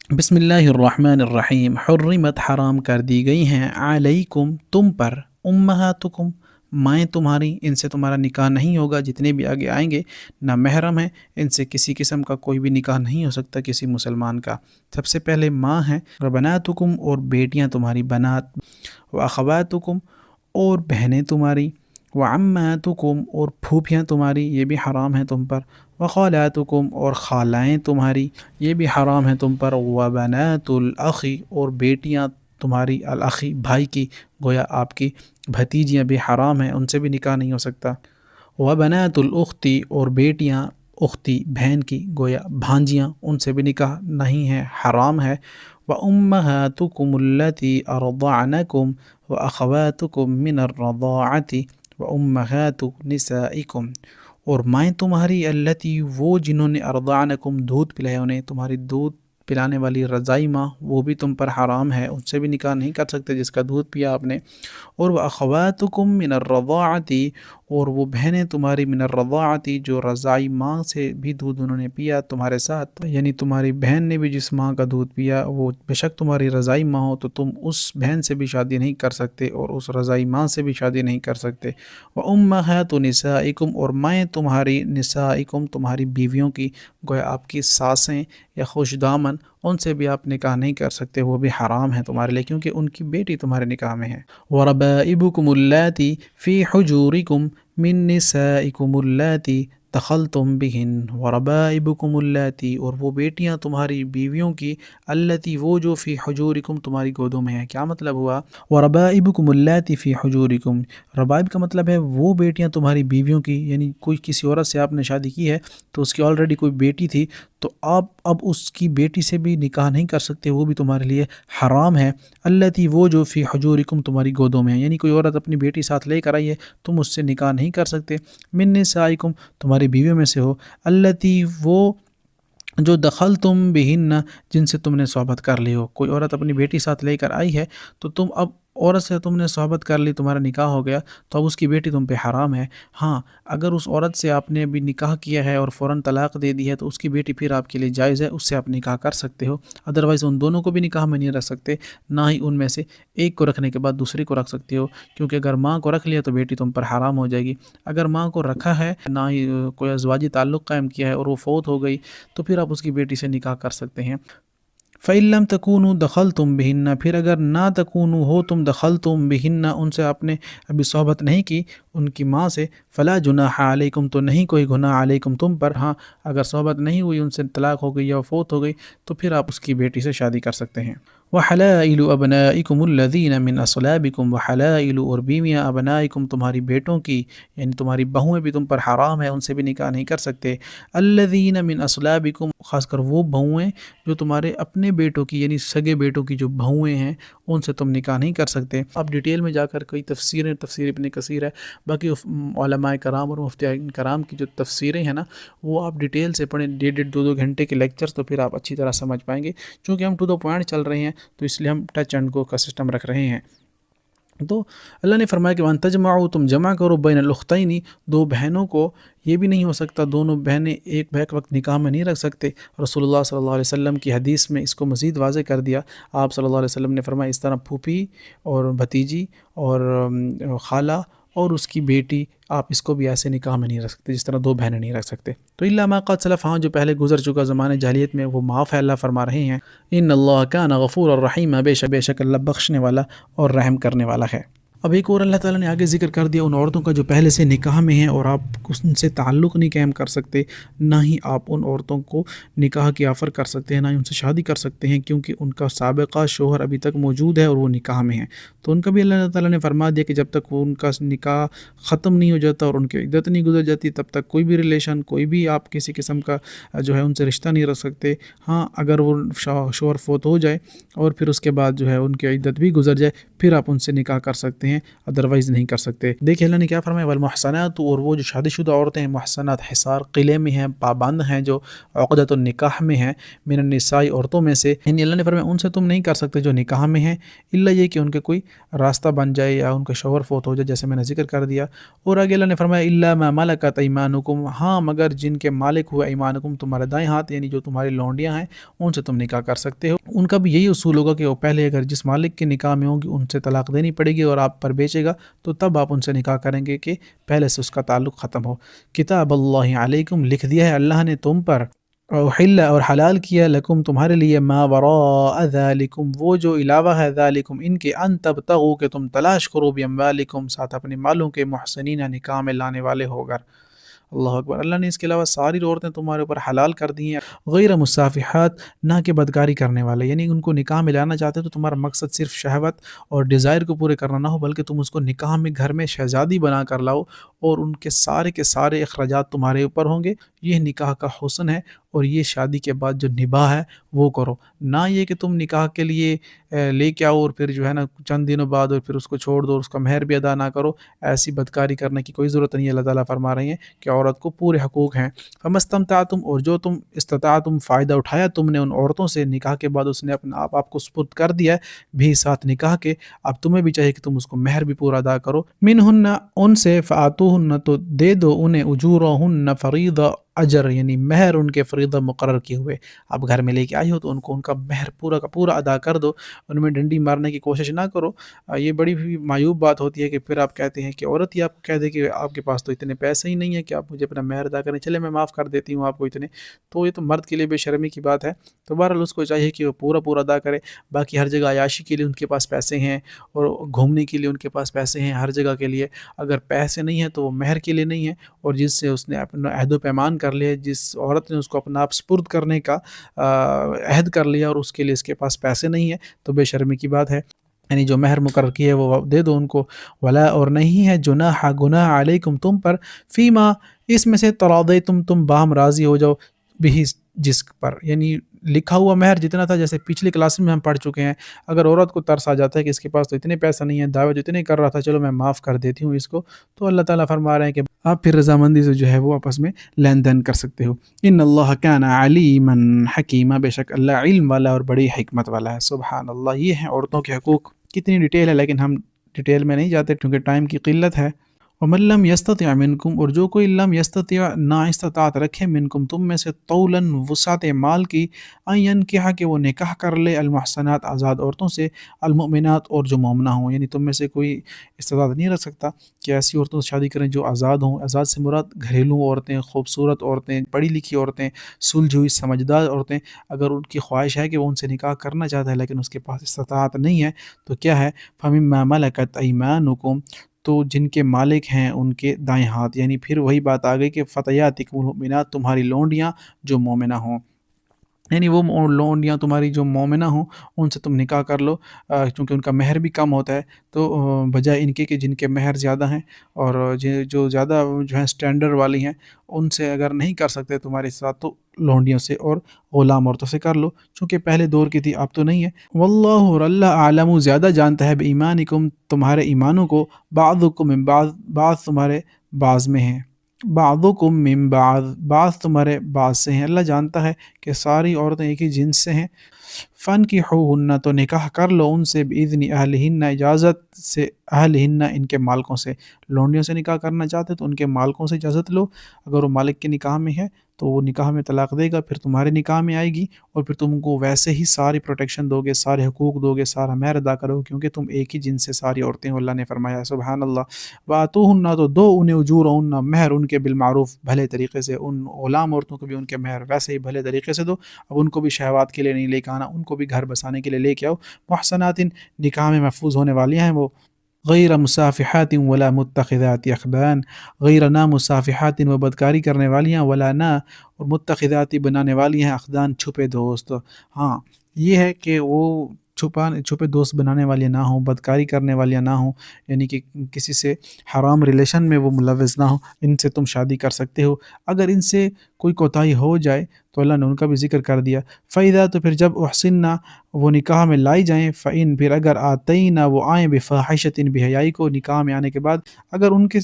بسم اللہ الرحمن الرحیم۔ حرمت حرام کر دی گئی ہیں، علیکم تم پر، امہاتکم مائیں تمہاری، ان سے تمہارا نکاح نہیں ہوگا، جتنے بھی آگے آئیں گے نہ محرم ہیں، ان سے کسی قسم کا کوئی بھی نکاح نہیں ہو سکتا کسی مسلمان کا۔ سب سے پہلے ماں ہیں، بناتکم اور بیٹیاں تمہاری، بنات، و اخواتکم اور بہنیں تمہاری، وعماتکم اور پھوپھیاں تمہاری، یہ بھی حرام ہیں تم پر، وخالاتکم اور خالائیں تمہاری، یہ بھی حرام ہیں تم پر، وبنات الاخی اور بیٹیاں تمہاری، الاخی بھائی کی، گویا آپ کی بھتیجیاں بھی حرام ہیں، ان سے بھی نکاح نہیں ہو سکتا، وبنات الاختی اور بیٹیاں اختی بہن کی، گویا بھانجیاں، ان سے بھی نکاح نہیں ہے، حرام ہے، وَأُمَّهَاتُكُمُ الَّتِي أَرْضَعْنَكُمْ وَأَخَوَاتُكُمْ مِنَ الرَّضَاعَةِ وَأُمَّهَاتُ نِسَائِكُمْ اور مائیں تمہاری، التی وہ جنہوں نے، ارضعنکم دودھ پلایا انہیں، تمہاری دودھ پلانے والی رضائی ماں، وہ بھی تم پر حرام ہے، ان سے بھی نکاح نہیں کر سکتے جس کا دودھ پیا آپ نے، اور وہ اخواتکم من الرضاعتی اور وہ بہنیں تمہاری، من الرضاعتی جو رضائی ماں سے بھی دودھ انہوں نے پیا تمہارے ساتھ، یعنی تمہاری بہن نے بھی جس ماں کا دودھ پیا وہ بے شک تمہاری رضائی ماں ہو، تو تم اس بہن سے بھی شادی نہیں کر سکتے اور اس رضائی ماں سے بھی شادی نہیں کر سکتے، وَأُمَّهَاتُ نِسَائِكُمْ اور مائیں تمہاری، نسائکم تمہاری بیویوں کی، گویا آپ کی ساسیں یا خوش دامن، ان سے بھی آپ نکاح نہیں کر سکتے، وہ بھی حرام ہیں تمہارے لیے کیونکہ ان کی بیٹی تمہارے نکاح میں ہے، وَرَبَائِبُكُمُ اللَّاتِي فِي حُجُورِكُمْ مِن نِسَائِكُمُ اللَّاتِي دخلتم بہن، وربائبکم اللاتی اور وہ بیٹیاں تمہاری بیویوں کی، التی وہ جو، فی حجورکم تمہاری گودوں میں ہے، کیا مطلب ہوا، وربائبکم اللاتی فی حجورکم، ربائب کا مطلب ہے وہ بیٹیاں تمہاری بیویوں کی، یعنی کوئی کسی عورت سے آپ نے شادی کی ہے تو اس کی آلریڈی کوئی بیٹی تھی، تو آپ اب اس کی بیٹی سے بھی نکاح نہیں کر سکتے، وہ بھی تمہارے لیے حرام ہے، التی وہ جو، فی حجورکم تمہاری گودوں میں ہے، یعنی کوئی عورت اپنی بیٹی ساتھ لے کر آئی ہے، تم اس سے نکاح نہیں کر سکتے، من نسائکم تمہاری بیویوں میں سے ہو، التی وہ جو، دخل تم بہن جن سے تم نے صحبت کر لی ہو، کوئی عورت اپنی بیٹی ساتھ لے کر آئی ہے تو تم اب عورت سے تم نے صحبت کر لی، تمہارا نکاح ہو گیا، تو اب اس کی بیٹی تم پہ حرام ہے، ہاں اگر اس عورت سے آپ نے بھی نکاح کیا ہے اور فوراً طلاق دے دی ہے تو اس کی بیٹی پھر آپ کے لیے جائز ہے، اس سے آپ نکاح کر سکتے ہو، ادروائز ان دونوں کو بھی نکاح میں نہیں رکھ سکتے، نہ ہی ان میں سے ایک کو رکھنے کے بعد دوسری کو رکھ سکتے ہو، کیونکہ اگر ماں کو رکھ لیا تو بیٹی تم پر حرام ہو جائے گی، اگر ماں کو رکھا ہے نہ ہی کوئی ازواجی تعلق قائم کیا ہے اور وہ فوت ہو گئی تو پھر آپ اس کی بیٹی سے نکاح کر سکتے ہیں، فَإِن لَمْ تَكُونُوا دَخَلْتُمْ بِهِنَّ پھر اگر نہ تکونوا ہو تم، دخلتم بہن ان سے آپ نے ابھی صحبت نہیں کی ان کی ماں سے، فلا جناح علیکم تو نہیں کوئی گناہ، علیکم تم پر، ہاں اگر صحبت نہیں ہوئی ان سے، طلاق ہو گئی یا فوت ہو گئی تو پھر آپ اس کی بیٹی سے شادی کر سکتے ہیں، وحلائل ابنائکم الذین من اصلابکم وحلائل اور بیویاں ابنائکم تمہاری بیٹوں کی، یعنی تمہاری بہویں بھی تم پر حرام ہے، ان سے بھی نکاح نہیں کر سکتے، الذین من اصلابکم خاص کر وہ بہویں جو تمہارے اپنے بیٹوں کی، یعنی سگے بیٹوں کی جو بہویں ہیں ان سے تم نکاح نہیں کر سکتے، اب ڈیٹیل میں جا کر کوئی تفسیر ابن کثیر ہے، باقی علماء کرام اور مفتیان کرام کی جو تفسیریں ہیں نا وہ آپ ڈیٹیل سے پڑھیں، 1.5-2 گھنٹے کے لیکچرز، تو پھر آپ اچھی طرح سمجھ پائیں گے، چونکہ ہم ٹو دا پوائنٹ چل رہے ہیں تو اس لیے ہم ٹچ اینڈ گو کا سسٹم رکھ رہے ہیں، تو اللہ نے فرمایا کہ وَأَن تَجْمَعُوا تم جمع کرو بین الاختین دو بہنوں کو، یہ بھی نہیں ہو سکتا، دونوں بہنیں ایک بیک وقت نکاح میں نہیں رکھ سکتے، رسول اللہ صلی اللہ علیہ وسلم کی حدیث میں اس کو مزید واضح کر دیا، آپ صلی اللہ علیہ وسلم نے فرمایا اس طرح پھوپھی اور بھتیجی اور خالہ اور اس کی بیٹی، آپ اس کو بھی ایسے نکاح میں نہیں رکھ سکتے جس طرح دو بہنیں نہیں رکھ سکتے، تو الا ما قد سلف، ہاں جو پہلے گزر چکا زمانے جاہلیت میں وہ معاف ہے، اللہ فرما رہے ہیں ان اللہ کان غفور الرحیم، بے شک اللہ بخشنے والا اور رحم کرنے والا ہے۔ اب ایک اور اللہ تعالیٰ نے آگے ذکر کر دیا ان عورتوں کا جو پہلے سے نکاح میں ہیں اور آپ ان سے تعلق نہیں قائم کر سکتے، نہ ہی آپ ان عورتوں کو نکاح کی آفر کر سکتے ہیں، نہ ہی ان سے شادی کر سکتے ہیں، کیونکہ ان کا سابقہ شوہر ابھی تک موجود ہے اور وہ نکاح میں ہیں، تو ان کا بھی اللہ تعالیٰ نے فرما دیا کہ جب تک وہ ان کا نکاح ختم نہیں ہو جاتا اور ان کی عدت نہیں گزر جاتی تب تک کوئی بھی ریلیشن، کوئی بھی آپ کسی قسم کا جو ہے ان سے رشتہ نہیں رکھ سکتے، ہاں اگر وہ شوہر فوت ہو جائے اور پھر اس کے بعد جو ہے ان کی عدت بھی گزر جائے پھر آپ ان سے نکاح کر سکتے ہیں، ادروائز نہیں کر سکتے۔ دیکھیں اللہ نے کیا فرمایا، والمحصنات، اور وہ جو شادی شدہ عورتیں ہیں، محصنات حصار قلعے میں ہیں، پابند ہیں، جو عقدۃ النکاح میں ہیں، من النساء عورتوں میں سے، یعنی اللہ نے فرمایا ان سے تم نہیں کر سکتے جو نکاح میں ہیں، الا یہ کہ ان کے کوئی راستہ بن جائے یا ان کا شوہر فوت ہو جائے، جیسے میں نے ذکر کر دیا۔ اور آگے اللہ نے فرمایا الا ما ملکت ایمانکم، ہاں مگر جن کے مالک ہوئے ایمانکم، تمہارے دائیں ہاتھ، یعنی جو تمہاری لونڈیاں ہیں ان سے تم نکاح کر سکتے ہو۔ ان کا بھی یہی اصول ہوگا کہ وہ پہلے اگر جس مالک کے نکاح میں ہوں گی ان سے طلاق دینی پڑے گی، اور آپ پر بیچے گا تو تب آپ ان سے نکاح کریں گے کہ پہلے سے اس کا تعلق ختم ہو۔ کتاب اللہ علیکم، لکھ دیا ہے اللہ نے تم پر، احل، اور حلال کیا، لکم تمہارے لیے، ما وراء ذالکم، وہ جو علاوہ ہے، ذالکم ان کے، ان تبتغوا کہ تم تلاش کرو، باموالکم ساتھ اپنے مالوں کے، محسنین نکاح میں لانے والے ہو کر۔ اللہ اکبر، اللہ نے اس کے علاوہ ساری عورتیں تمہارے اوپر حلال کر دی ہیں، غیر مصافحات، نہ کہ بدکاری کرنے والے، یعنی ان کو نکاح میں لانا چاہتے تو تمہارا مقصد صرف شہوت اور ڈیزائر کو پورے کرنا نہ ہو، بلکہ تم اس کو نکاح میں گھر میں شہزادی بنا کر لاؤ، اور ان کے سارے اخراجات تمہارے اوپر ہوں گے۔ یہ نکاح کا حسن ہے، اور یہ شادی کے بعد جو نباہ ہے وہ کرو، نہ یہ کہ تم نکاح کے لیے لے کے آؤ اور پھر جو ہے نا چند دنوں بعد اور پھر اس کو چھوڑ دو، اس کا مہر بھی ادا نہ کرو۔ ایسی بدکاری کرنے کی کوئی ضرورت نہیں ہے۔ اللہ تعالیٰ فرما رہے ہیں کہ عورت کو پورے حقوق ہیں۔ فمستمتعتم، اور جو تم استطاعتم، فائدہ اٹھایا تم نے ان عورتوں سے، نکاح کے بعد اس نے اپنا آپ کو سپرد کر دیا ہے بھی ساتھ نکاح کے، اب تمہیں بھی چاہیے کہ تم اس کو مہر بھی پورا ادا کرو۔ منہن، ان سے، فآتوہن، تو دے دو انہیں، اجورہن، فریضہ، اجر، یعنی مہر ان کے فریضہ مقرر کیے ہوئے۔ آپ گھر میں لے کے آئی ہو تو ان کو ان کا مہر پورا کا پورا ادا کر دو، ان میں ڈنڈی مارنے کی کوشش نہ کرو۔ یہ بڑی معیوب بات ہوتی ہے کہ پھر آپ کہتے ہیں کہ عورت ہی آپ کو کہہ دے کہ آپ کے پاس تو اتنے پیسے ہی نہیں ہیں کہ آپ مجھے اپنا مہر ادا کریں، چلے میں معاف کر دیتی ہوں آپ کو اتنے، تو یہ تو مرد کے لیے بے شرمی کی بات ہے۔ تو بہرحال اس کو چاہیے کہ وہ پورا پورا ادا کرے۔ باقی ہر جگہ عیاشی کے لیے ان کے پاس پیسے ہیں، اور گھومنے کے لیے ان کے پاس پیسے ہیں، ہر جگہ کے لیے۔ اگر پیسے نہیں ہیں تو وہ مہر کے لیے نہیں ہے، اور جس سے اس نے اپنا عہد و پیمان کر لیا، جس عورت نے اس کو اپنا آپ سپرد کرنے کا عہد کر لیا، اور اس کے لیے اس کے پاس پیسے نہیں ہیں، تو بے شرمی کی بات ہے۔ یعنی جو مہر مقرر کی ہے وہ دے دو ان کو۔ ولا، اور نہیں ہے، جناح، گناہ، علیکم تم پر، فیما، اس میں سے، تم باہم راضی ہو جاؤ، بھی، جس پر، یعنی لکھا ہوا مہر جتنا تھا، جیسے پچھلی کلاس میں ہم پڑھ چکے ہیں، اگر عورت کو ترس آ جاتا ہے کہ اس کے پاس تو اتنے پیسہ نہیں ہے، دعوت اتنے کر رہا تھا، چلو میں معاف کر دیتی ہوں اس کو، تو اللہ تعالیٰ فرما رہے ہیں کہ آپ پھر رضامندی سے جو ہے وہ آپس میں لین دین کر سکتے ہو۔ ان اللہ کان علیما حکیما، بے شک اللہ علم والا اور بڑی حکمت والا ہے۔ سبحان اللہ، یہ ہیں عورتوں کے حقوق۔ کتنی ڈیٹیل ہے، لیکن ہم ڈیٹیل میں نہیں جاتے کیونکہ ٹائم کی قلت ہے۔ ومن لم یستطع منکم، اور جو کوئی لم یستطع، نا استطاعت رکھے، منکم تم میں سے، طولا، وسعت مال کی، ان ینکح، کہ وہ نکاح کر لے، المحصنات، آزاد عورتوں سے، المؤمنات، اور جو مومنہ ہوں، یعنی تم میں سے کوئی استطاعت نہیں رکھ سکتا کہ ایسی عورتوں سے شادی کریں جو آزاد ہوں۔ آزاد سے مراد گھریلو عورتیں، خوبصورت عورتیں، پڑھی لکھی عورتیں، سلجھی ہوئی سمجھدار عورتیں۔ اگر ان کی خواہش ہے کہ وہ ان سے نکاح کرنا چاہتا ہے لیکن اس کے پاس استطاعت نہیں ہے تو کیا ہے، فمما ملکت ایمانکم، تو جن کے مالک ہیں ان کے دائیں ہاتھ، یعنی پھر وہی بات آ گئی کہ فتیاتکم المؤمنات، تمہاری لونڈیاں جو مومنہ ہوں، یعنی وہ لونڈیاں تمہاری جو مومنہ ہوں ان سے تم نکاح کر لو، چونکہ ان کا مہر بھی کم ہوتا ہے، تو بجائے ان کے کہ جن کے مہر زیادہ ہیں، اور جو زیادہ جو ہیں اسٹینڈرڈ والی ہیں، ان سے اگر نہیں کر سکتے تمہارے ساتھ تو لونڈیوں سے اور غلام عورتوں سے کر لو، چونکہ پہلے دور کی تھی، اب تو نہیں ہے۔ واللہ، اور اللہ، عالم، زیادہ جانتا ہے، بایمانکم، تمہارے ایمانوں کو، بعضکم من بعض، بعض تمہارے بعض میں ہیں، بعضکم من بعض، بعض تمہارے بعض سے ہیں۔ اللہ جانتا ہے کہ ساری عورتیں ایک ہی جنس سے ہیں۔ فانکحوہن، تو نکاح کر لو ان سے، باذن اہلہن، اجازت سے، اہلہن، ان کے مالکوں سے۔ لونڈیوں سے نکاح کرنا چاہتے تو ان کے مالکوں سے اجازت لو، اگر وہ مالک کے نکاح میں ہے تو وہ نکاح میں طلاق دے گا، پھر تمہارے نکاح میں آئے گی، اور پھر تم کو ویسے ہی ساری پروٹیکشن دو گے، سارے حقوق دو گے، سارا مہر ادا کرو، کیونکہ تم ایک ہی جنس سے ساری عورتیں ہو، اللہ نے فرمایا۔ سبحان اللہ۔ وآتوہن، تو دو انہیں، اجورہن، مہر ان کے، بالمعروف، بھلے طریقے سے۔ ان غلام عورتوں کو بھی ان کے مہر ویسے ہی بھلے طریقے سے دو، اب ان کو بھی شہوات کے لیے نہیں لے کے آنا، ان کو بھی گھر بسانے کے لیے لے کے آؤ۔ محصنات، نکاح میں محفوظ ہونے والی ہیں وہ، غیر مصافحات ولا متخذات اخدان، غیر، نہ، مصافحات، وہ بدکاری کرنے والی ہیں، ولا، نہ، اور متخذات، بنانے والی ہیں، اخدان، چھپے دوست۔ ہاں، یہ ہے کہ وہ چھپے دوست بنانے والی نہ ہوں، بدکاری کرنے والی نہ ہوں، یعنی کہ کسی سے حرام ریلیشن میں وہ ملوث نہ ہوں، ان سے تم شادی کر سکتے ہو۔ اگر ان سے کوئی کوتاہی ہو جائے تو اللہ نے ان کا بھی ذکر کر دیا، فَإِذَا تو پھر جب احسنّا وہ نکاح میں لائی جائیں، فَإِن پھر اگر آتئینہ وہ آئیں بفاحشۃ بے حیائی کو، نکاح میں آنے کے بعد اگر ان کے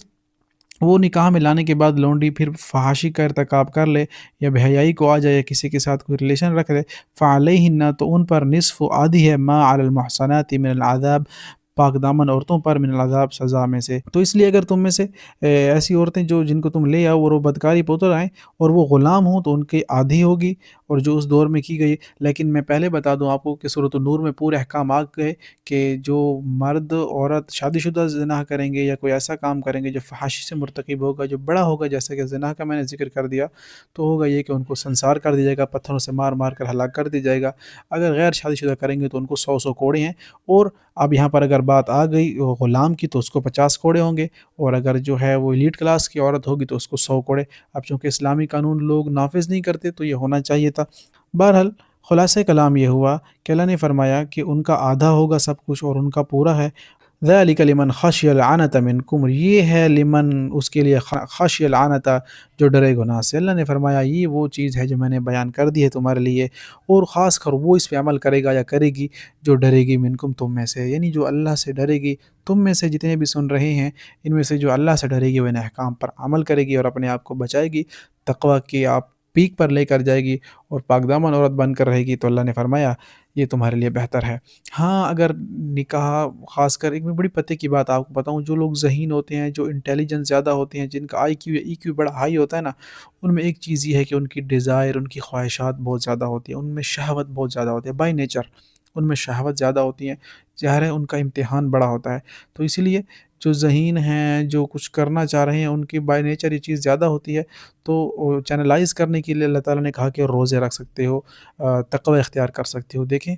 وہ نکاح میں لانے کے بعد لونڈی پھر فحاشی کا ارتکاب کر لے یا بے حیائی کو آ جائے یا کسی کے ساتھ کوئی ریلیشن رکھ لے، فعلیہن تو ان پر نصف آدھی ہے ما علی المحصنات من العذاب پاک دامن عورتوں پر من العذاب سزا میں سے۔ تو اس لیے اگر تم میں سے ایسی عورتیں جو جن کو تم لے آؤ اور وہ بدکاری پہ اتر آئیں اور وہ غلام ہوں تو ان کی آدھی ہوگی، اور جو اس دور میں کی گئی۔ لیکن میں پہلے بتا دوں آپ کو کہ سورۃ النور میں پورے احکام آ گئے کہ جو مرد عورت شادی شدہ زنا کریں گے یا کوئی ایسا کام کریں گے جو فحاشی سے مرتکب ہوگا، جو بڑا ہوگا، جیسا کہ زنا کا میں نے ذکر کر دیا، تو ہوگا یہ کہ ان کو سنسار کر دیا جائے گا، پتھروں سے مار مار کر ہلاک کر دیا جائے گا۔ اگر غیر شادی شدہ کریں گے تو ان کو 100 کوڑے ہیں، اور اب یہاں پر اگر بات آ گئی غلام کی تو اس کو 50 کوڑے ہوں گے، اور اگر جو ہے وہ ایلیٹ کلاس کی عورت ہوگی تو اس کو 100 کوڑے۔ اب چونکہ اسلامی قانون لوگ نافذ نہیں کرتے تو یہ ہونا چاہیے تھا۔ بہرحال خلاصہ کلام یہ ہوا کہ اللہ نے فرمایا کہ ان کا آدھا ہوگا سب کچھ اور ان کا پورا ہے۔ ذَلِكَ لِمَنْ خَشِيَ الْعَنَتَ مِنْكُمْ، یہ ہے لمن اس کے لیے خشی العنت جو ڈرے گناہ سے۔ اللہ نے فرمایا یہ وہ چیز ہے جو میں نے بیان کر دی ہے تمہارے لیے، اور خاص کر وہ اس پہ عمل کرے گا یا کرے گی جو ڈرے گی منکم تم میں سے، یعنی جو اللہ سے ڈرے گی تم میں سے جتنے بھی سن رہے ہیں ان میں سے جو اللہ سے ڈرے گی وہ ان احکام پر عمل کرے گی اور اپنے آپ کو بچائے گی، تقوی کی آپ پیک پر لے کر جائے گی اور پاک دامن عورت بن کر رہے گی، تو اللہ نے فرمایا یہ تمہارے لیے بہتر ہے۔ ہاں اگر نکاح، خاص کر ایک میں بڑی پتے کی بات آپ کو بتاؤں، جو لوگ ذہین ہوتے ہیں، جو انٹیلیجنس زیادہ ہوتے ہیں، جن کا آئی کیو یا ای کیو بڑا ہائی ہوتا ہے نا، ان میں ایک چیز یہ ہے کہ ان کی ڈیزائر، ان کی خواہشات بہت زیادہ ہوتی ہیں، ان میں شہوت بہت زیادہ ہوتی ہے، بائی نیچر ان میں شہوت زیادہ ہوتی ہیں، ظاہر ہے ان کا امتحان بڑا ہوتا ہے۔ تو اسی لیے جو ذہین ہیں، جو کچھ کرنا چاہ رہے ہیں، ان کی بائی نیچر یہ چیز زیادہ ہوتی ہے، تو چینلائز کرنے کے لیے اللہ تعالیٰ نے کہا کہ روزے رکھ سکتے ہو، تقوی اختیار کر سکتے ہو۔ دیکھیں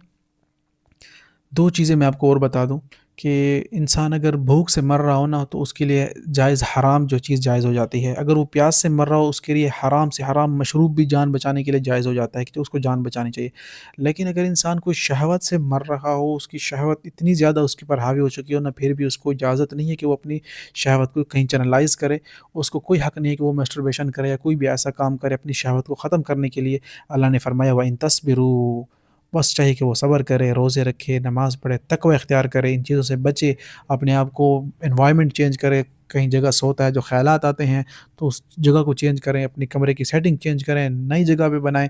دو چیزیں میں آپ کو اور بتا دوں کہ انسان اگر بھوک سے مر رہا ہو نا تو اس کے لیے جائز حرام جو چیز جائز ہو جاتی ہے، اگر وہ پیاس سے مر رہا ہو اس کے لیے حرام سے حرام مشروب بھی جان بچانے کے لیے جائز ہو جاتا ہے کہ اس کو جان بچانی چاہیے۔ لیکن اگر انسان کوئی شہوت سے مر رہا ہو، اس کی شہوت اتنی زیادہ اس کے پر حاوی ہو چکی ہو نا، پھر بھی اس کو اجازت نہیں ہے کہ وہ اپنی شہوت کو کہیں چینلائز کرے، اس کو کوئی حق نہیں ہے کہ وہ مسٹربیشن کرے یا کوئی بھی ایسا کام کرے اپنی شہوت کو ختم کرنے کے لیے۔ اللہ نے فرمایا وَإِن تَصْبِرُوا، بس چاہیے کہ وہ صبر کرے، روزے رکھے، نماز پڑھے، تقوی اختیار کرے، ان چیزوں سے بچے، اپنے آپ کو انوائرمنٹ چینج کرے، کہیں جگہ سوتا ہے جو خیالات آتے ہیں تو اس جگہ کو چینج کریں، اپنی کمرے کی سیٹنگ چینج کریں، نئی جگہ پہ بنائیں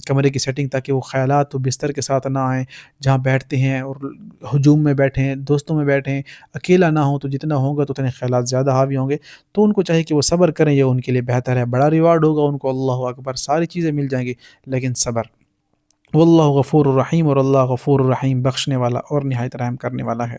کمرے کی سیٹنگ، تاکہ وہ خیالات تو بستر کے ساتھ نہ آئیں، جہاں بیٹھتے ہیں اور ہجوم میں بیٹھیں، دوستوں میں بیٹھیں، اکیلا نہ ہوں تو جتنا ہوگا تو اتنے خیالات زیادہ حاوی ہوں گے، تو ان کو چاہیے کہ وہ صبر کریں، یہ ان کے لیے بہتر ہے، بڑا ریوارڈ ہوگا ان کو، اللہ اکبر، ساری چیزیں مل جائیں گی لیکن صبر۔ واللہ غفور الرحیم، اور اللہ غفور الرحیم، بخشنے والا اور نہایت رحم کرنے والا ہے۔